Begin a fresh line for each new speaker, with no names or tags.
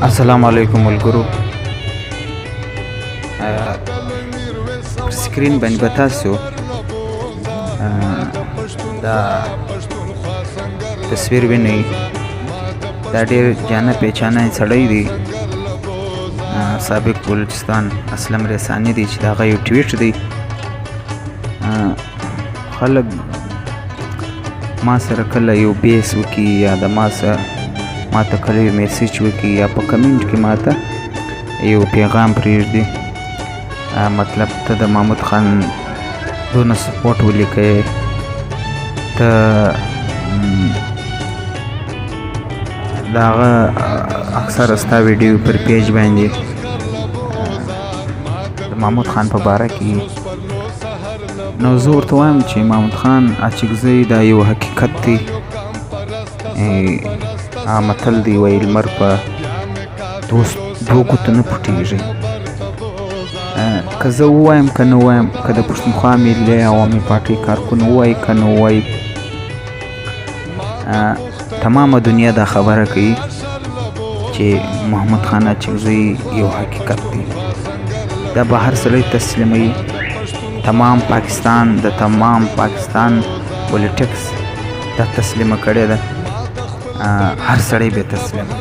السلام علیکم ملګرو. پر سکرین باندې به تاسو دا تصویر وینئ. دا ډېر جانه پیچانه سړی دی، سابق بلوچستان اسلم رساني دی چې د هغه یو ټویټ دی. خلک ما سره کله یو بیس وکړي یا د ما ته کله یو میسیج وکړي یا په کمنټ کې ما ته یو پیغام پرېږدي، مطلب ته د محمود خان دونه سپورټ ولیکئ، ته د هغه اکثره ستا ویډیو پر پیج باندې د محمود خان په باره کې، نو زه ورته وایم چې محمود خان اچکزی دا یو حقیقت دی. متل دی وایي لمر په دوو ګوتو نه پټېږي. که زه ووایم که نه ووایم، که د پښتونخوا ملي عوامي پارټۍ کارکون ووایي که نه ووایي، تمامه دنیا دا خبره کوي چې محمود خان اچکزی یو حقیقت دی. دا به هر سړی تسلیموي. تمام پاکستان پولیټکس دا تسلیمه کړې ده، هر سړی به تسلیموي.